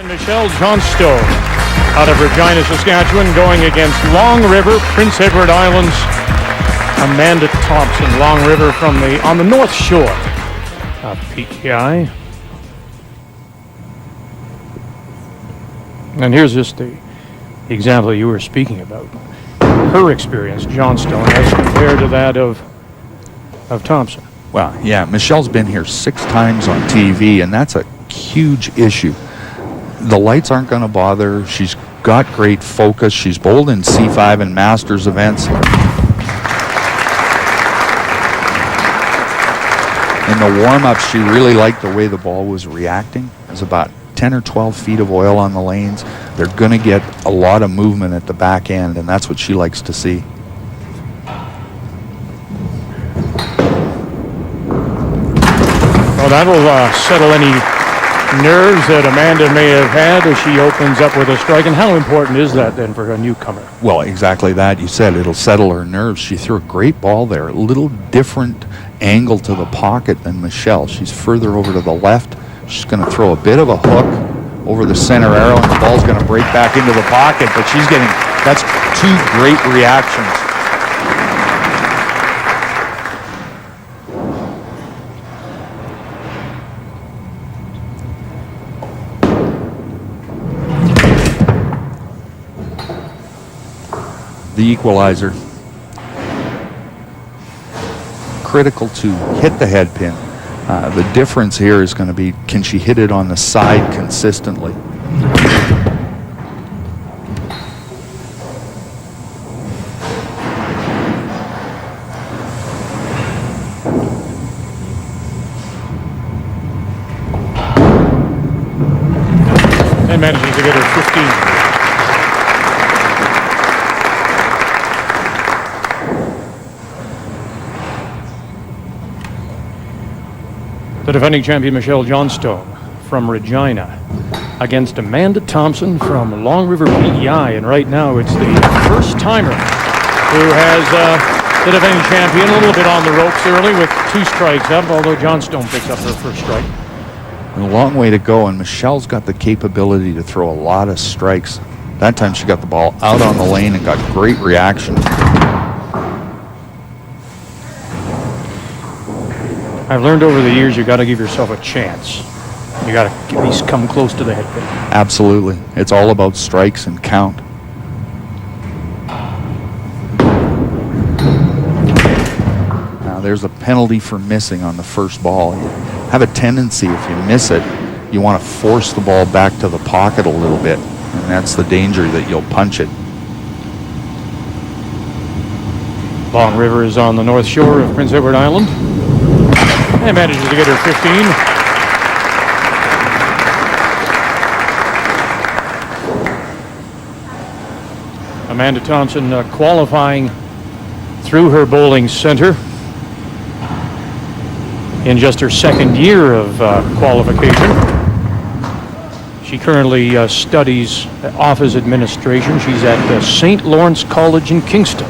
Michelle Johnstone out of Regina, Saskatchewan, going against Long River, Prince Edward Islands, Amanda Thompson. Long River on the north shore of PEI. And here's just the example you were speaking about. Her experience, Johnstone, as compared to that of Thompson. Well, yeah, Michelle's been here 6 times on TV, and that's a huge issue. The lights aren't going to bother her. She's got great focus. She's bowled in C5 and Masters events. In the warm-ups, she really liked the way the ball was reacting. There's about 10 or 12 feet of oil on the lanes. They're going to get a lot of movement at the back end, and that's what she likes to see. Well, that'll settle any nerves that Amanda may have had as she opens up with a strike. And how important is that then for a newcomer? Well, exactly that. You said it'll settle her nerves. She threw a great ball there. A little different angle to the pocket than Michelle. She's further over to the left. She's going to throw a bit of a hook over the center arrow, and the ball's going to break back into the pocket, but she's getting, that's 2 great reactions. The equalizer. Critical to hit the head pin. The difference here is going to be, can she hit it on the side consistently? And manages to get her 15. The defending champion Michelle Johnstone from Regina against Amanda Thompson from Long River PEI. And right now it's the first timer who has the defending champion a little bit on the ropes early with 2 strikes up, although Johnstone picks up her first strike. A long way to go, and Michelle's got the capability to throw a lot of strikes. That time she got the ball out on the lane and got great reaction. I've learned over the years you got to give yourself a chance. You got to at least come close to the head pin. Absolutely. It's all about strikes and count. Now there's a penalty for missing on the first ball. You have a tendency, if you miss it, you want to force the ball back to the pocket a little bit, and that's the danger that you'll punch it. Long River is on the north shore of Prince Edward Island and manages to get her 15. Amanda Thompson qualifying through her bowling center in just her 2nd year of qualification. She currently studies office administration. She's at St. Lawrence College in Kingston.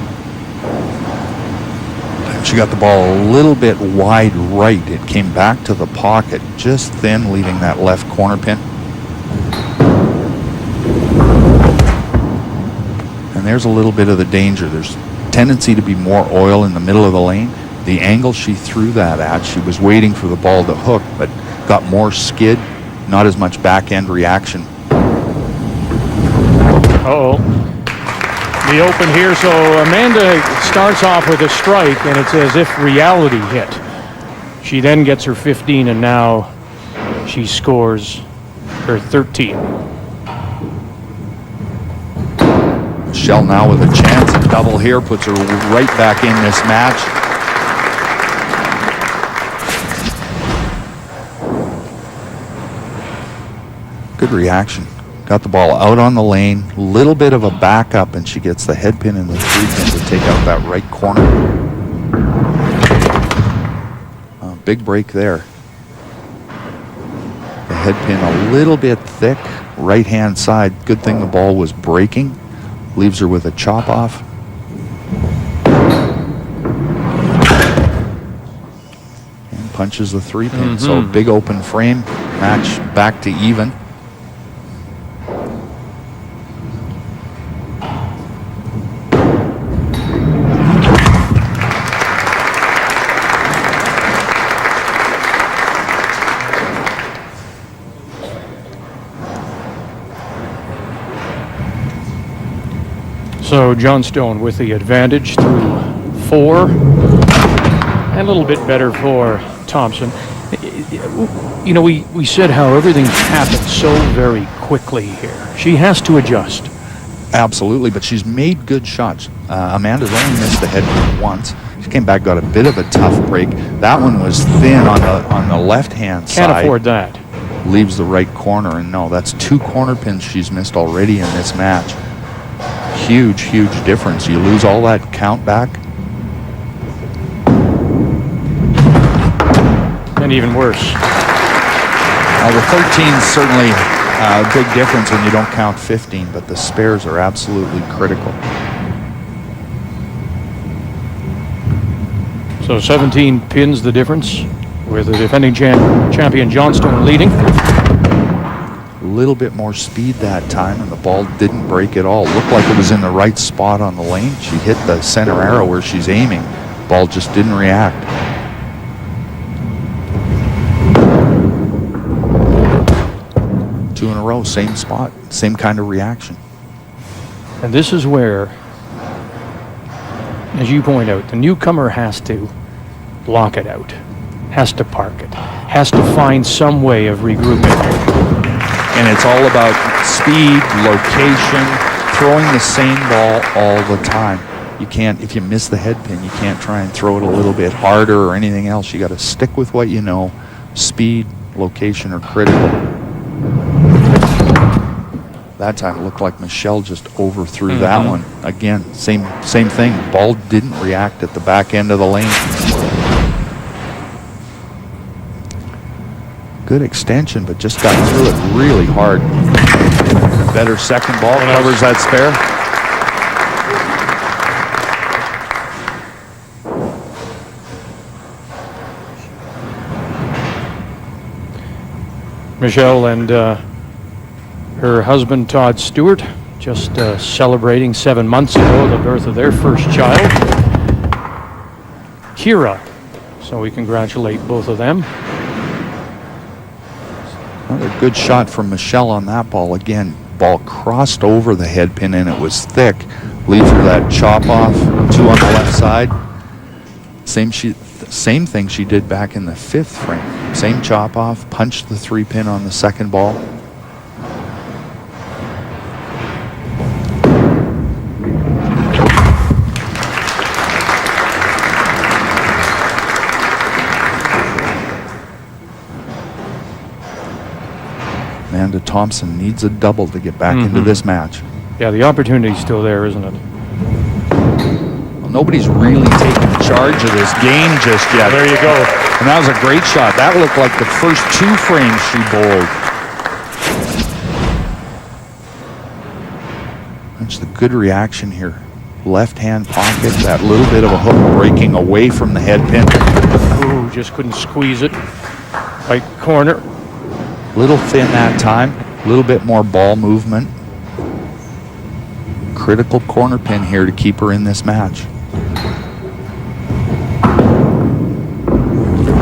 She got the ball a little bit wide right. It came back to the pocket, just thin, leaving that left corner pin. And there's a little bit of the danger. There's tendency to be more oil in the middle of the lane. The angle she threw that at, she was waiting for the ball to hook, but got more skid, not as much back end reaction. Uh-oh. The open here, so Amanda starts off with a strike, and it's as if reality hit. She then gets her 15, and now she scores her 13. Michelle now with a chance at double here, puts her right back in this match. Good reaction. Got the ball out on the lane, little bit of a backup, and she gets the head pin and the 3 pin to take out that right corner. Big break there. The head pin a little bit thick, right hand side. Good thing the ball was breaking. Leaves her with a chop off. punches the 3-pin. So big open frame, match back to even. So Johnstone with the advantage through 4, and a little bit better for Thompson. You know, we said how everything happened so very quickly here. She has to adjust. Absolutely, but she's made good shots. Amanda's only missed the head pin once. She came back, got a bit of a tough break. That one was thin on the left-hand side. Can't afford that. Leaves the right corner, and no, that's 2 corner pins she's missed already in this match. Huge, huge difference. You lose all that count back. And even worse. The 13's certainly a big difference when you don't count 15, but the spares are absolutely critical. So 17 pins the difference, with the defending champion Johnstone leading. A little bit more speed that time, and the ball didn't break at all. Looked like it was in the right spot on the lane. She hit the center arrow where she's aiming. Ball just didn't react. Two in a row, same spot, same kind of reaction. And this is where, as you point out, the newcomer has to block it out, has to park it, has to find some way of regrouping. And it's all about speed, location, throwing the same ball all the time. You can't, if you miss the head pin, you can't try and throw it a little bit harder or anything else. You got to stick with what you know. Speed, location are critical. That time it looked like Michelle just overthrew that one. Again, same thing. Ball didn't react at the back end of the lane. Good extension, but just got through it really hard. Better second ball, covers that spare. Michelle and her husband Todd Stewart just celebrating 7 months ago the birth of their first child, Kira. So we congratulate both of them. Another good shot from Michelle on that ball. Again, ball crossed over the head pin and it was thick. Leaves her that chop off, 2 on the left side. Same thing she did back in the 5th frame. Same chop off, punched the 3 pin on the second ball. Amanda Thompson needs a double to get back into this match. Yeah, the opportunity's still there, isn't it? Well, nobody's really taken charge of this game just yet. There you go. And that was a great shot. That looked like the first 2 frames she bowled. That's the good reaction here. Left hand pocket, that little bit of a hook breaking away from the head pin. Ooh, just couldn't squeeze it. Right corner. Little thin that time, a little bit more ball movement. Critical corner pin here to keep her in this match.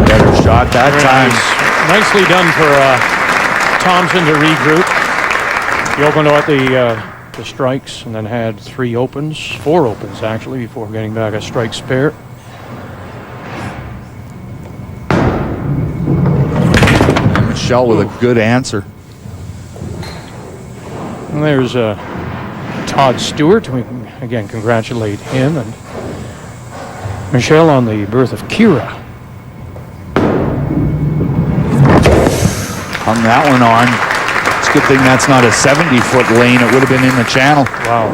Better shot that time. Nice. Nicely done for Thompson to regroup. He opened out the strikes and then had 4 opens actually, before getting back a strike spare. Michelle with a good answer. And there's Todd Stewart. We can again congratulate him, and Michelle on the birth of Kira. Hung that one on. It's a good thing that's not a 70-foot lane. It would have been in the channel. Wow.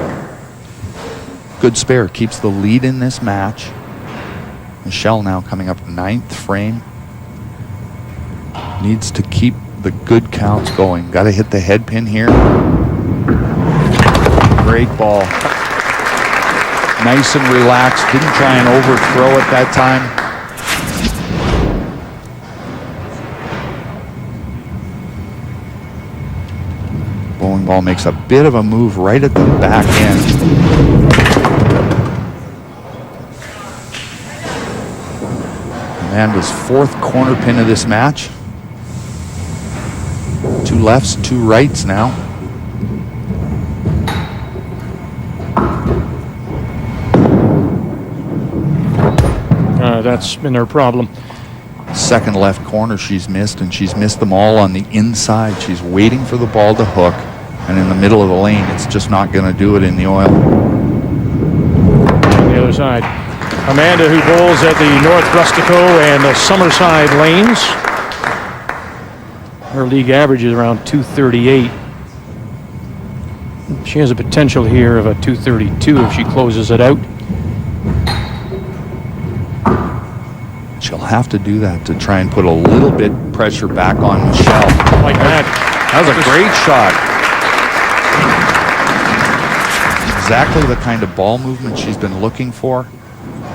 Good spare. Keeps the lead in this match. Michelle now coming up 9th frame. Needs to keep the good counts going. Got to hit the head pin here. Great ball. Nice and relaxed. Didn't try and overthrow it that time. Bowling ball makes a bit of a move right at the back end. Amanda's 4th corner pin of this match. 2 lefts, 2 rights now. That's been their problem. Second left corner she's missed, and she's missed them all on the inside. She's waiting for the ball to hook, and in the middle of the lane, it's just not going to do it in the oil. On the other side, Amanda, who bowls at the North Rustico and the Summerside lanes. Her league average is around 238. She has a potential here of a 232 if she closes it out. She'll have to do that to try and put a little bit pressure back on Michelle. Like that. That was a great shot. Exactly the kind of ball movement she's been looking for.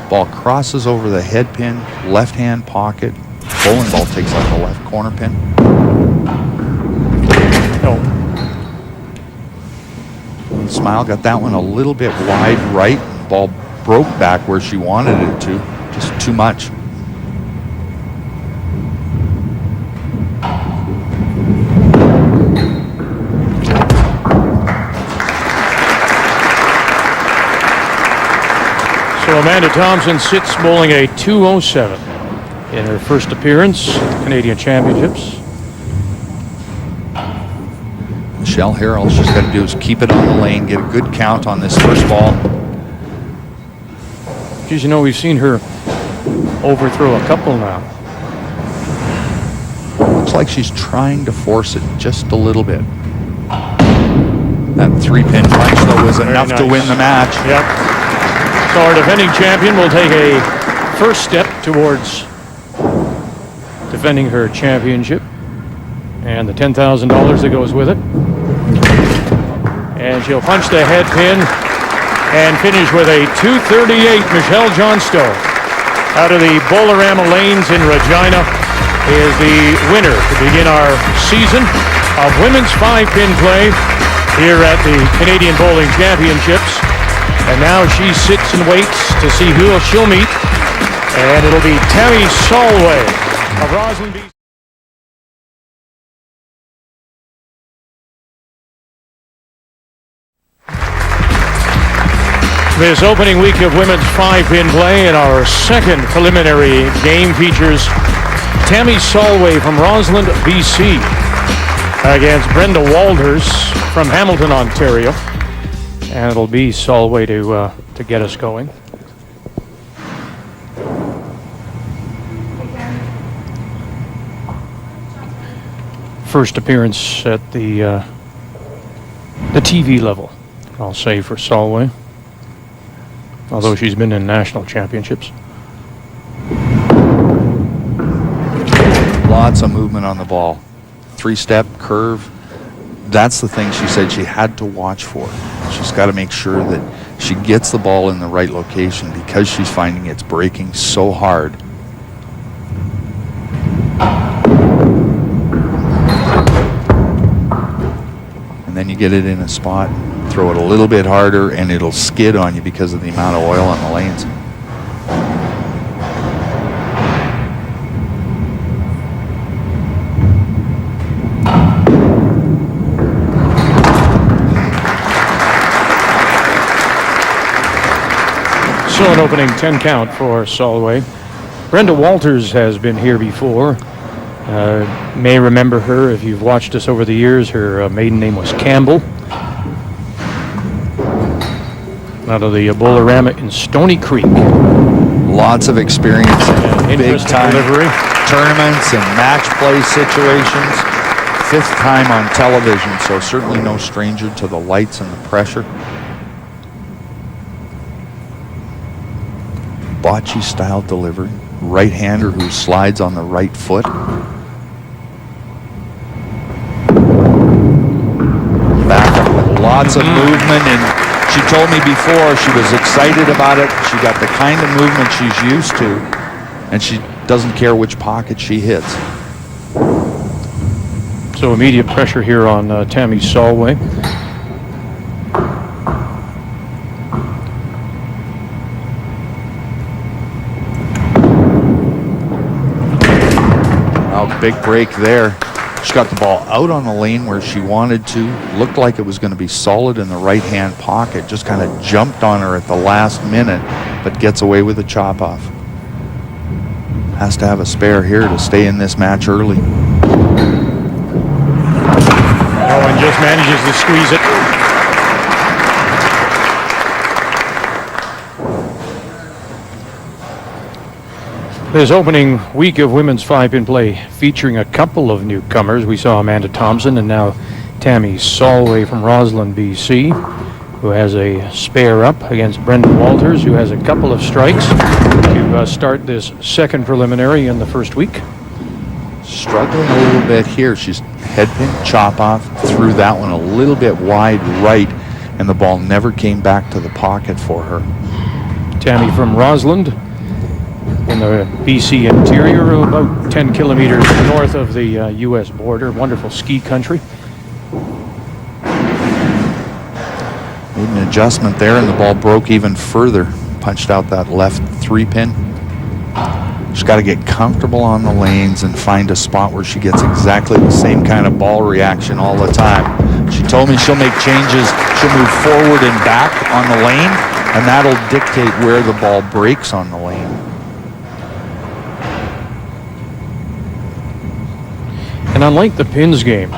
Ball crosses over the head pin, left hand pocket. Bowling ball takes out the left corner pin. No. Smile got that one a little bit wide right. Ball broke back where she wanted it to. Just too much. So Amanda Thompson sits bowling a 207 in her first appearance at the Canadian Championships. Michelle here, all she's got to do is keep it on the lane, get a good count on this first ball. Geez, you know, we've seen her overthrow a couple now. Looks like she's trying to force it just a little bit. That 3-pin punch, though, was enough to win the match. Yep. So our defending champion will take a first step towards defending her championship and the $10,000 that goes with it. And she'll punch the head pin and finish with a 238. Michelle Johnstone out of the Bolorama Lanes in Regina is the winner to begin our season of women's 5-pin play here at the Canadian Bowling Championships. And now she sits and waits to see who she'll meet. And it'll be Tammy Salway of Roslyn, BC. This opening week of women's 5-pin play in our second preliminary game features Tammy Salway from Roslyn, BC against Brenda Walters from Hamilton, Ontario. And it'll be Salway to get us going. First appearance at the TV level, I'll say, for Salway. Although she's been in national championships. Lots of movement on the ball. 3-step curve. That's the thing she said she had to watch for. She's got to make sure that she gets the ball in the right location because she's finding it's breaking so hard. And then you get it in a spot, throw it a little bit harder, and it'll skid on you because of the amount of oil on the lanes. So an opening 10 count for Salway. Brenda Walters has been here before. May remember her if you've watched us over the years. Her maiden name was Campbell. Out of the Bolorama in Stony Creek. Lots of experience in big-time tournaments and match play situations. 5th time on television, so certainly no stranger to the lights and the pressure. Bocce-style delivery. Right-hander who slides on the right foot. Back up with lots of movement, and she told me before she was excited about it. She got the kind of movement she's used to, and she doesn't care which pocket she hits. So immediate pressure here on Tammy Salway. Oh, big break there. She got the ball out on the lane where she wanted to. Looked like it was going to be solid in the right-hand pocket. Just kind of jumped on her at the last minute, but gets away with a chop off. Has to have a spare here to stay in this match early. Owen just manages to squeeze it. This opening week of women's 5-pin play featuring a couple of newcomers. We saw Amanda Thompson and now Tammy Salway from Roslyn, BC, who has a spare up against Brenda Walters, who has a couple of strikes to start this second preliminary in the first week. Struggling a little bit here. She's head pin, chop off, threw that one a little bit wide right, and the ball never came back to the pocket for her. Tammy from Roslyn, in the BC interior, about 10 kilometers north of the U.S. border. Wonderful ski country. Made an adjustment there, and the ball broke even further. Punched out that left 3-pin. She's got to get comfortable on the lanes and find a spot where she gets exactly the same kind of ball reaction all the time. She told me she'll make changes. She'll move forward and back on the lane, and that'll dictate where the ball breaks on the lane. And unlike the pins game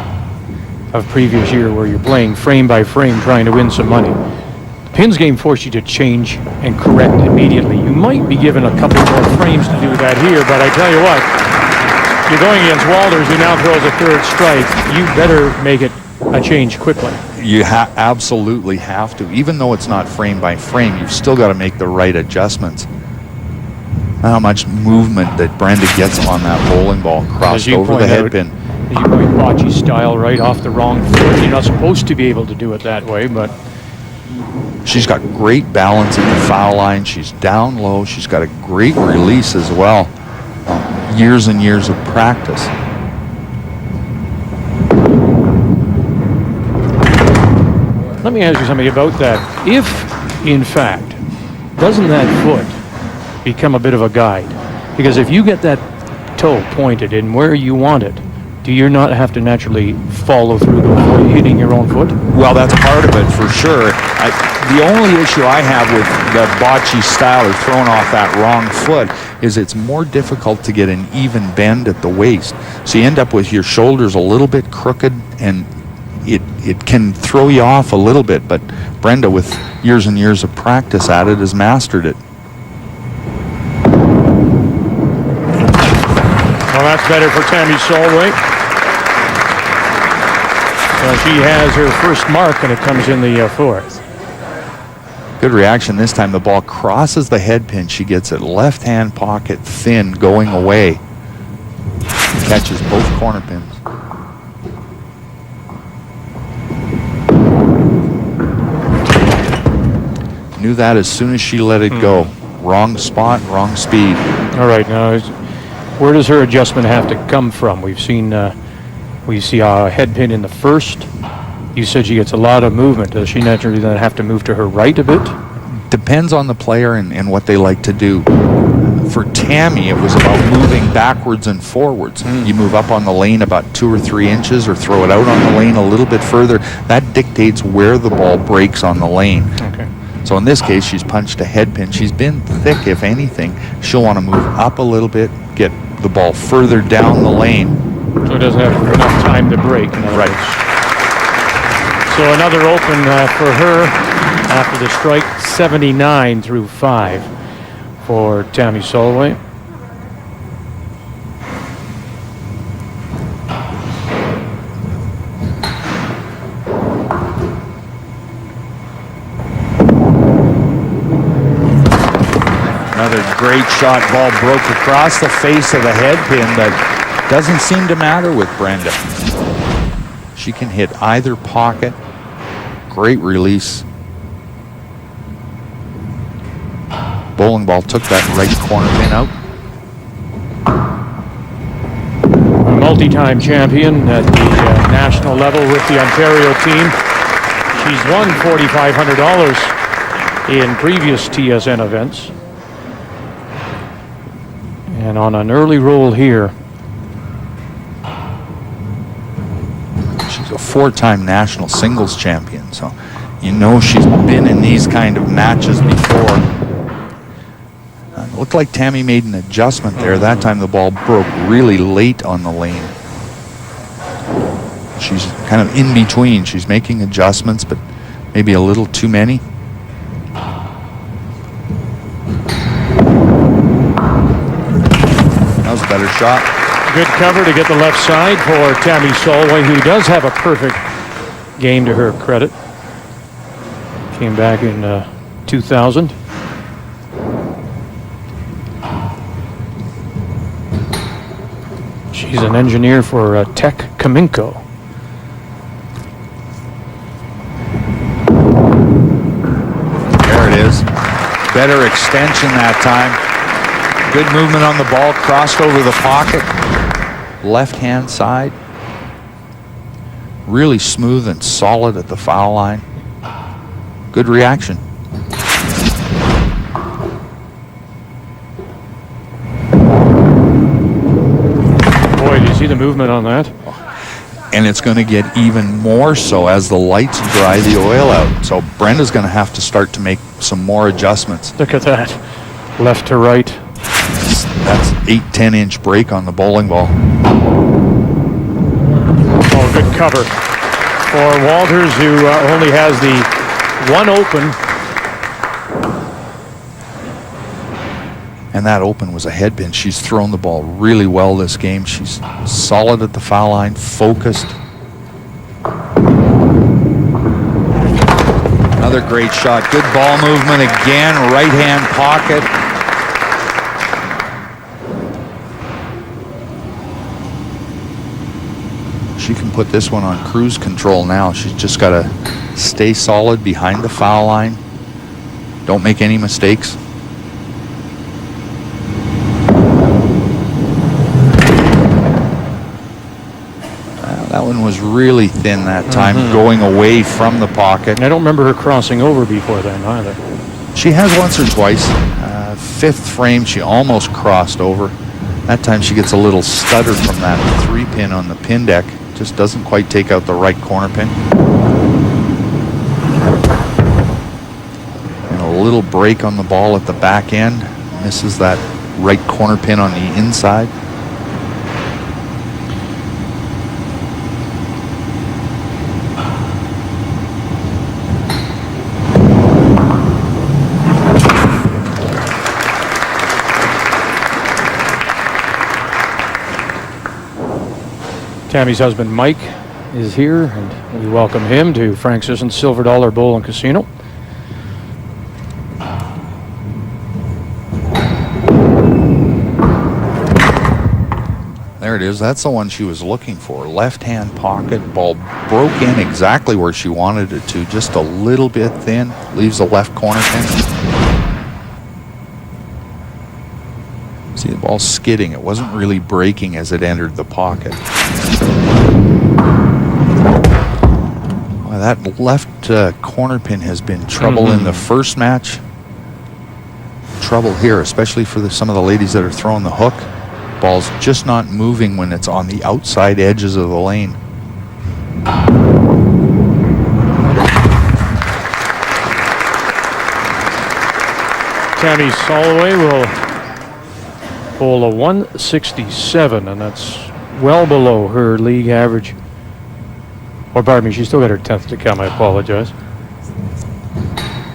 of previous year where you're playing frame by frame trying to win some money, the pins game forced you to change and correct immediately. You might be given a couple more frames to do that here, but I tell you what, you're going against Walters, who now throws a third strike. You better make it a change quickly. You absolutely have to. Even though it's not frame by frame, you've still got to make the right adjustments. How much movement that Brenda gets on that bowling ball crossed over the head pin. As you point bocce style right off the wrong foot. You're not supposed to be able to do it that way, but she's got great balance at the foul line. She's down low. She's got a great release as well. Years and years of practice. Let me ask you something about that. If, in fact, doesn't that foot become a bit of a guide? Because if you get that toe pointed in where you want it, do you not have to naturally follow through before hitting your own foot? Well, that's part of it for sure. The only issue I have with the bocce style or throwing off that wrong foot is it's more difficult to get an even bend at the waist. So you end up with your shoulders a little bit crooked, and it can throw you off a little bit. But Brenda, with years and years of practice at it, has mastered it. Well, that's better for Tammy Salway. She has her first mark, and it comes in the fourth. Good reaction this time. The ball crosses the head pin. She gets it left-hand pocket thin going away. Catches both corner pins. Knew that as soon as she let it go. Wrong spot, wrong speed. All right, now where does her adjustment have to come from? We've seen, we see a head pin in the first. You said she gets a lot of movement. Does she naturally then have to move to her right a bit? Depends on the player and what they like to do. For Tammy, it was about moving backwards and forwards. You move up on the lane about 2 or 3 inches, or throw it out on the lane a little bit further. That dictates where the ball breaks on the lane. Okay. So in this case, she's punched a head pin. She's been thick, if anything. She'll want to move up a little bit, get the ball further down the lane. So it doesn't have enough time to break. Right. So another open for her after the strike, 79 through 5 for Tammy Salway. Another great shot. Ball broke across the face of the head pin, but doesn't seem to matter with Brenda. She can hit either pocket. Great release. Bowling ball took that right corner pin out. A multi-time champion at the national level with the Ontario team. She's won $4,500 in previous TSN events. And on an early roll here. She's a 4-time national singles champion, so you know she's been in these kind of matches before. Looked like Tammy made an adjustment there. That time the ball broke really late on the lane. She's kind of in between. She's making adjustments, but maybe a little too many. That was a better shot. Good cover to get the left side for Tammy Salway, who does have a perfect game to her credit. Came back in 2000. She's an engineer for Tech Kaminko. There it is. Better extension that time. Good movement on the ball, crossed over the pocket. Left-hand side. Really smooth and solid at the foul line. Good reaction. Boy, do you see the movement on that? And it's going to get even more so as the lights dry the oil out. So Brenda's going to have to start to make some more adjustments. Look at that. Left to right. That's 8-10 inch break on the bowling ball. Oh, good cover for Walters, who only has the one open. And that open was a head pin. She's thrown the ball really well this game. She's solid at the foul line, focused. Another great shot. Good ball movement again, right-hand pocket. She can put this one on cruise control now. She's just got to stay solid behind the foul line. Don't make any mistakes. That one was really thin that time, going away from the pocket. I don't remember her crossing over before then either. She has once or twice. Fifth frame, she almost crossed over. That time she gets a little stutter from that 3-pin on the pin deck. Just doesn't quite take out the right corner pin. And a little break on the ball at the back end. Misses that right corner pin on the inside. Tammy's husband Mike is here, and we welcome him to Frank Sisson's Silver Dollar Bowl and Casino. There it is. That's the one she was looking for. Left-hand pocket. Ball broke in exactly where she wanted it to. Just a little bit thin. Leaves the left corner pin. See the ball skidding. It wasn't really breaking as it entered the pocket. Well, that left corner pin has been trouble in the first match. Trouble here, especially for some of the ladies that are throwing the hook. Ball's just not moving when it's on the outside edges of the lane. Tammy Salway will bowl a 167, and that's well below her league average. Or pardon me, she's still got her 10th to come. I apologize.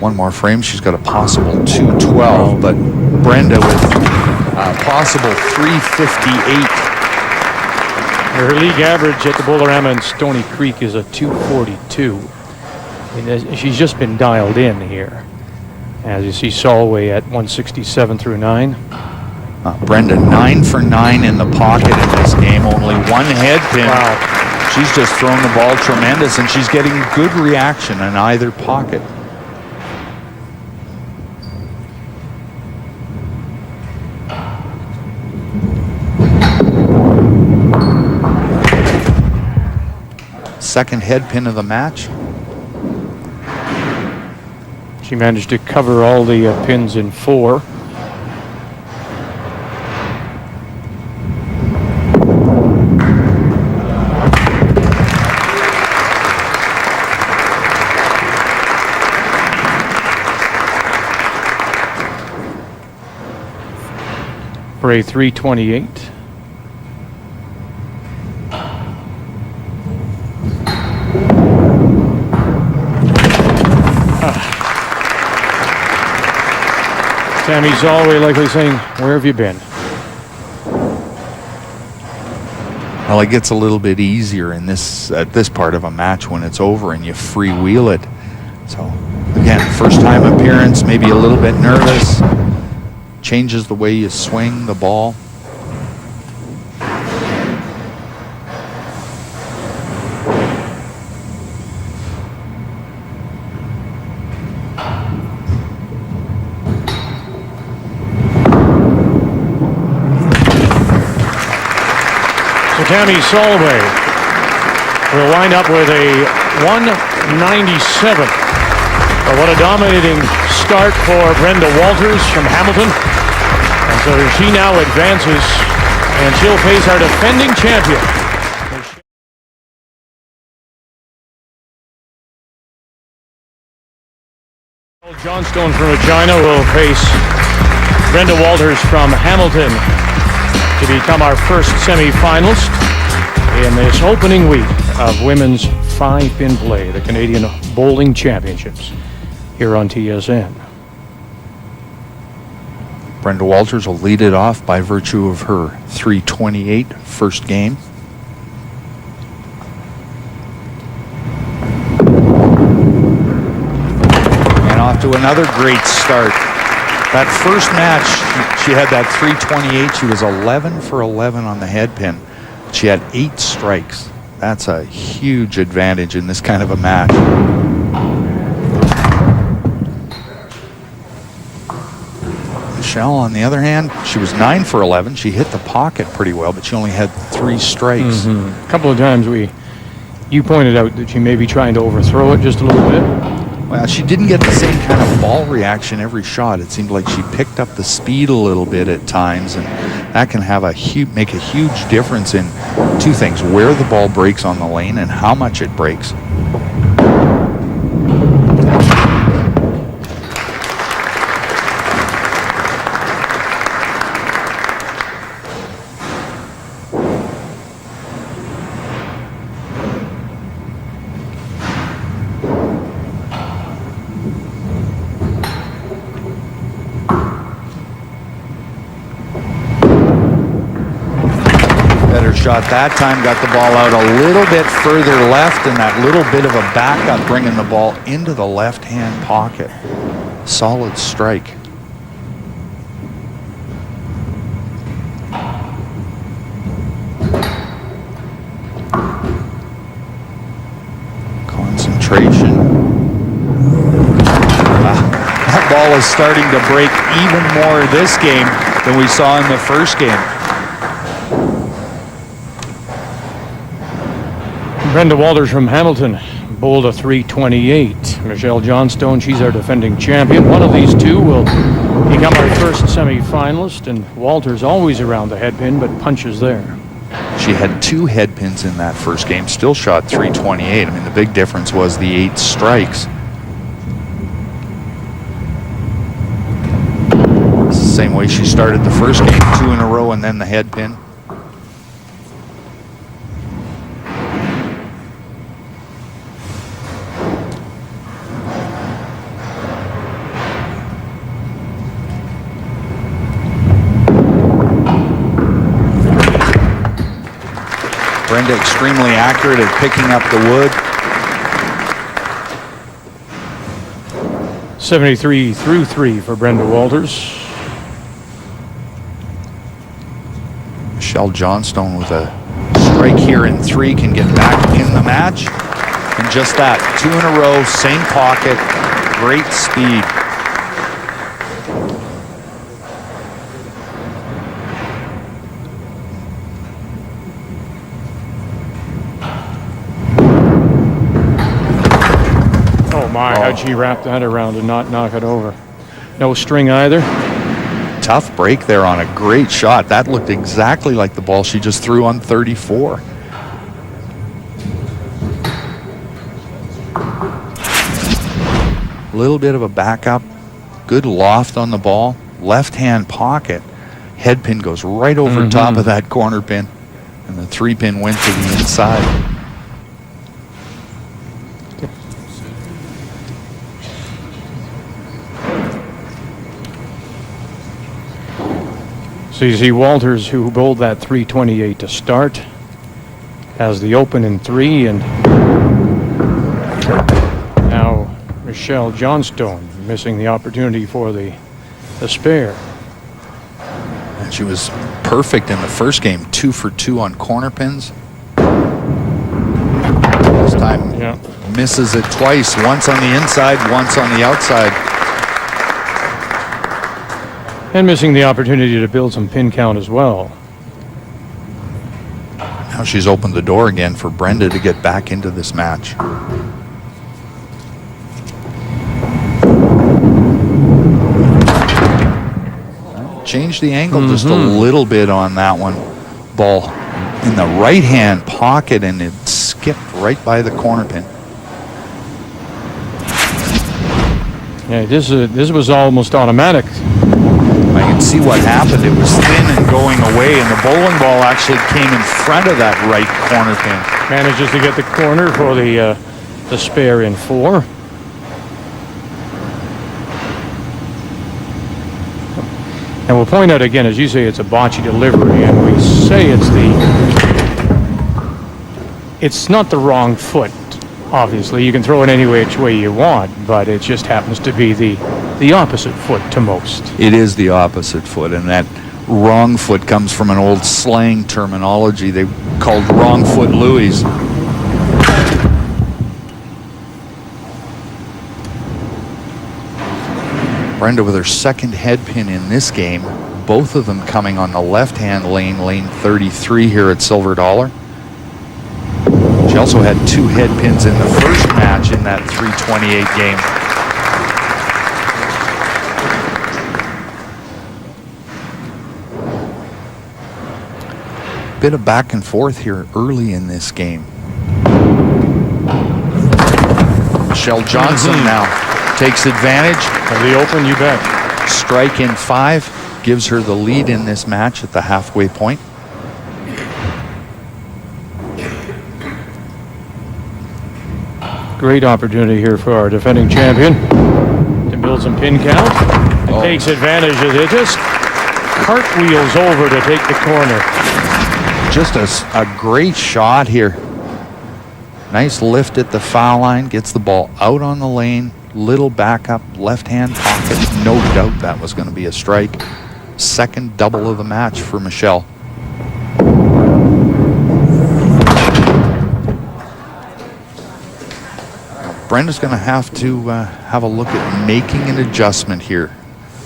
One more frame. She's got a possible 212, but Brenda with a possible 358. Her league average at the Bolorama and Stony Creek is a 242. I mean, she's just been dialed in here. As you see, Salway at 167 through 9. Brenda 9 for 9 in the pocket in this game. Only one head pin. Wow. She's just thrown the ball tremendous, and she's getting good reaction in either pocket. Second head pin of the match. She managed to cover all the pins in 4. for a 328. Tammy Salway likely saying, where have you been? Well, it gets a little bit easier in this at this part of a match when it's over and you freewheel it. So again, first time appearance, maybe a little bit nervous. Changes the way you swing the ball. Tammy Salway will wind up with a 197. But what a dominating start for Brenda Walters from Hamilton. And so she now advances, and she'll face our defending champion. Johnstone from Regina will face Brenda Walters from Hamilton to become our first semi-finalist in this opening week of women's 5-pin play, the Canadian Bowling Championships, here on TSN. Brenda Walters will lead it off by virtue of her 328 first game. And off to another great start. That first match, she had that 328. She was 11 for 11 on the head pin. She had 8 strikes. That's a huge advantage in this kind of a match. Michelle, on the other hand, she was 9 for 11. She hit the pocket pretty well, but she only had 3 strikes. A couple of times you pointed out that she may be trying to overthrow it just a little bit. Well, she didn't get the same kind of ball reaction every shot. It seemed like she picked up the speed a little bit at times, and that can have make a huge difference in 2 things: where the ball breaks on the lane and how much it breaks. Shot that time, got the ball out a little bit further left, and that little bit of a backup bringing the ball into the left-hand pocket. Solid strike. Concentration. That ball is starting to break even more this game than we saw in the first game. Brenda Walters from Hamilton bowled a 328. Michelle Johnstone, she's our defending champion. One of these two will become our first semi-finalist, and Walters always around the head pin, but punches there. She had 2 head pins in that first game, still shot 328. I mean, the big difference was the 8 strikes. It's the same way she started the first game, 2 in a row and then the head pin. Brenda extremely accurate at picking up the wood. 73 through 3 for Brenda Walters. Michelle Johnstone with a strike here in 3 can get back in the match. And just that, 2 in a row, same pocket, great speed. How'd she wrap that around and not knock it over? No string either. Tough break there on a great shot. That looked exactly like the ball she just threw on 34. Little bit of a backup. Good loft on the ball. Left-hand pocket. Head pin goes right over top of that corner pin, and the 3-pin went to the inside. CZ Walters, who bowled that 328 to start, has the open in 3, and now Michelle Johnstone missing the opportunity for the spare. And she was perfect in the first game, 2 for 2 on corner pins. This time misses it twice, once on the inside, once on the outside. And missing the opportunity to build some pin count as well. Now she's opened the door again for Brenda to get back into this match. Change the angle just a little bit on that one. Ball in the right hand pocket, and it skipped right by the corner pin. Yeah, this was almost automatic. I can see what happened. It was thin and going away, and the bowling ball actually came in front of that right corner pin. Manages to get the corner for the spare in 4. And we'll point out again, as you say, it's a bocce delivery, and we say it's not the wrong foot. Obviously, you can throw it any which way you want, but it just happens to be the opposite foot to most. It is the opposite foot, and that wrong foot comes from an old slang terminology they called wrong foot Louis. Brenda with her second head pin in this game, both of them coming on the left-hand lane, lane 33 here at Silver Dollar. She also had 2 head pins in the first match in that 328 game. Bit of back and forth here early in this game. Michelle Johnson now takes advantage of the open, you bet. Strike in 5 gives her the lead in this match at the halfway point. Great opportunity here for our defending champion to build some pin count. And takes advantage of it. Just cartwheels over to take the corner. Just a great shot here. Nice lift at the foul line. Gets the ball out on the lane. Little backup, left-hand pocket. No doubt that was going to be a strike. Second double of the match for Michelle. Brenda's going to have have a look at making an adjustment here.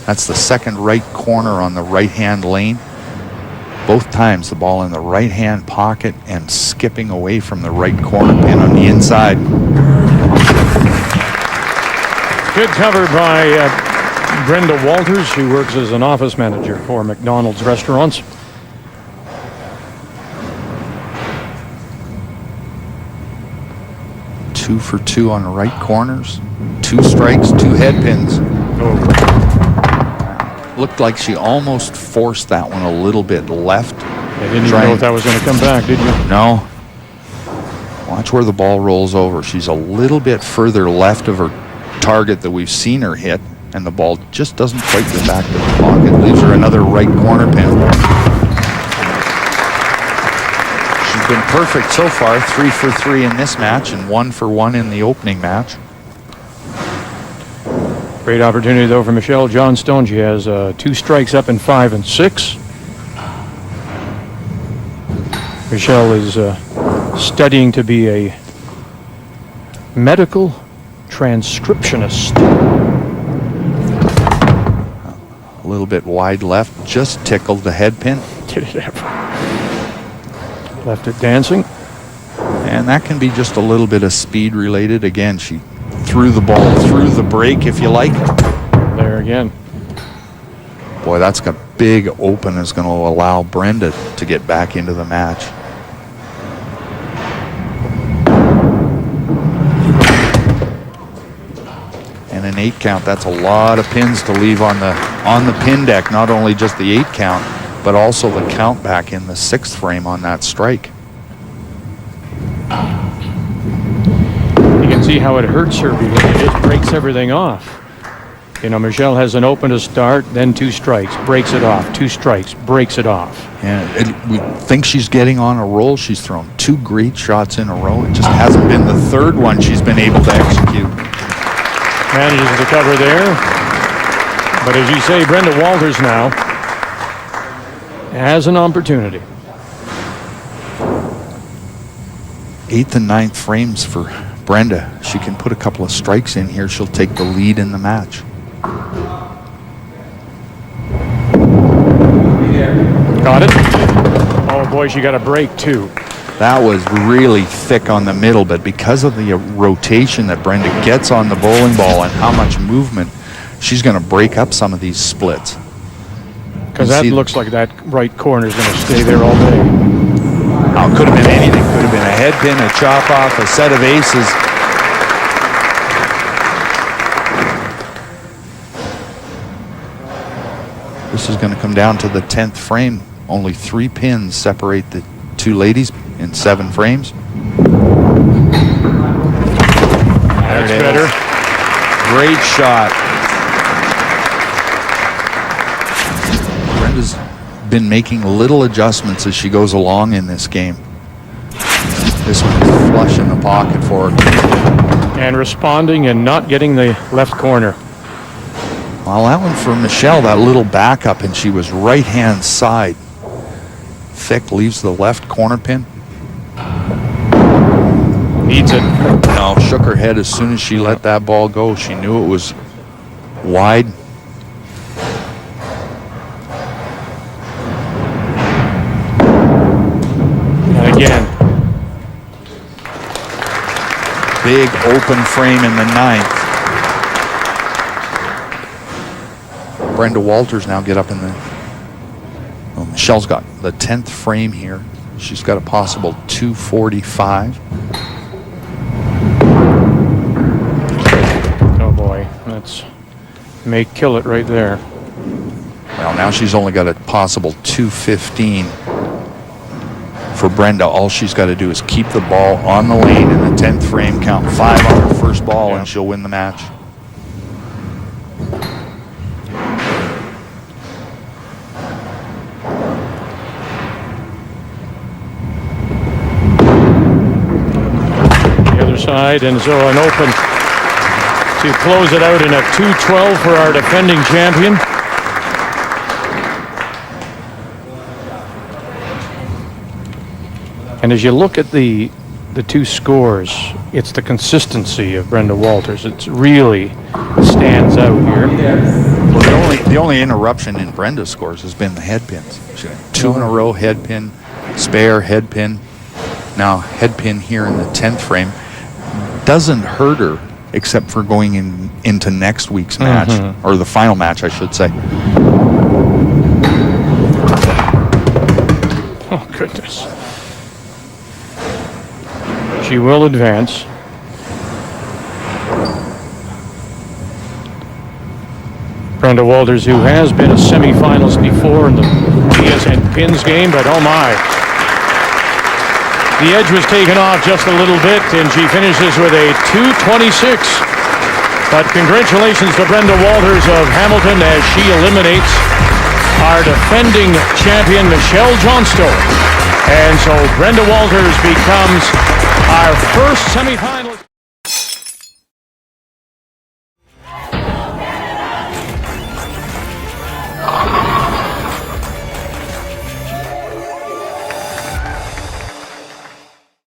That's the second right corner on the right-hand lane. Both times the ball in the right-hand pocket and skipping away from the right corner pin on the inside. Good cover by Brenda Walters, who works as an office manager for McDonald's restaurants. Two for 2 on the right corners. 2 strikes, 2 head pins. Oh. Looked like she almost forced that one a little bit left. I didn't even know if that was going to come back, did you? No. Watch where the ball rolls over. She's a little bit further left of her target that we've seen her hit, and the ball just doesn't quite get back to the pocket. Leaves her another right corner pin. She's been perfect so far, 3 for 3 in this match and 1 for 1 in the opening match. Great opportunity, though, for Michelle Johnstone. She has 2 strikes up in 5 and 6. Michelle is studying to be a medical transcriptionist. A little bit wide left, just tickled the head pin. Did it ever? Left it dancing. And that can be just a little bit of speed related. Again, she threw the ball through the break, if you like. There again. Boy, that's a big open is going to allow Brenda to get back into the match. And an 8 count, that's a lot of pins to leave on the pin deck. Not only just the 8 count, but also the count back in the 6th frame on that strike. You can see how it hurts her because it just breaks everything off. You know, Michelle has an open to start, then 2 strikes, breaks it off, 2 strikes, breaks it off. And we think she's getting on a roll. She's thrown 2 great shots in a row. It just hasn't been the 3rd one she's been able to execute. Manages to cover there. But as you say, Brenda Walters now has an opportunity. 8th and 9th frames for Brenda. She can put a couple of strikes in here. She'll take the lead in the match. Got it. Oh boy, she got a break too. That was really thick on the middle, but because of the rotation that Brenda gets on the bowling ball and how much movement, she's going to break up some of these splits. Because that looks like that right corner is going to stay there all day. Oh, it could have been anything. Could have been a head pin, a chop off, a set of aces. This is going to come down to the 10th frame. Only 3 pins separate the 2 ladies in 7 frames. That's better. Great shot. Brenda's been making little adjustments as she goes along in this game. This one's flush in the pocket for her. And responding and not getting the left corner. Well, that one for Michelle, that little backup, and she was right-hand side. Thick, leaves the left corner pin. Needs it. No, shook her head as soon as she let that ball go. She knew it was wide. And again. Big open frame in the 9th. Brenda Walters now get up in the... Well, Michelle's got the 10th frame here. She's got a possible 245. Oh boy, that's may kill it right there. Well, now she's only got a possible 215. For Brenda, all she's got to do is keep the ball on the lane in the 10th frame, count 5 on her first ball, and she'll win the match. Side, and so an open to close it out in a 2-12 for our defending champion. And as you look at the 2 scores, it's the consistency of Brenda Walters. It really stands out here. Well, the only interruption in Brenda's scores has been the head pins. She got 2 in a row head pin, spare head pin. Now head pin here in the 10th frame. Doesn't hurt her except for going into next week's match, or the final match, I should say. Oh, goodness. She will advance. Brenda Walters, who has been a semifinalist before in the TSN Pins game, but oh my. The edge was taken off just a little bit, and she finishes with a 226. But congratulations to Brenda Walters of Hamilton as she eliminates our defending champion, Michelle Johnstone. And so Brenda Walters becomes our first semifinal.